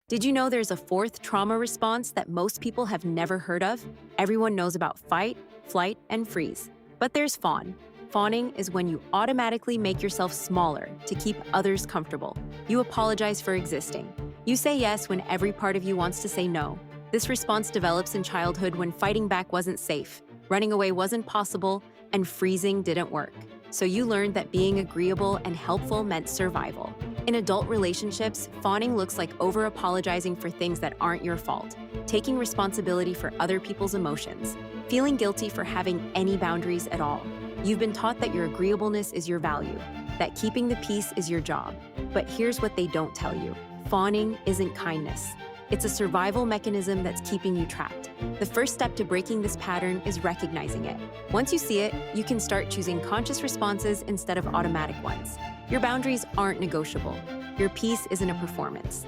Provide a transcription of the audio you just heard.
Did you know there's a fourth trauma response that most people have never heard of? Everyone knows about fight, flight, and freeze. But there's fawn. Fawning is when you automatically make yourself smaller to keep others comfortable. You apologize for existing. You say yes when every part of you wants to say no. This response develops in childhood when fighting back wasn't safe, running away wasn't possible, and freezing didn't work. So you learned that being agreeable and helpful meant survival. In adult relationships, fawning looks like over-apologizing for things that aren't your fault, taking responsibility for other people's emotions, feeling guilty for having any boundaries at all. You've been taught that your agreeableness is your value, that keeping the peace is your job. But here's what they don't tell you. Fawning isn't kindness. It's a survival mechanism that's keeping you trapped. The first step to breaking this pattern is recognizing it. Once you see it, you can start choosing conscious responses instead of automatic ones. Your boundaries aren't negotiable. Your peace isn't a performance.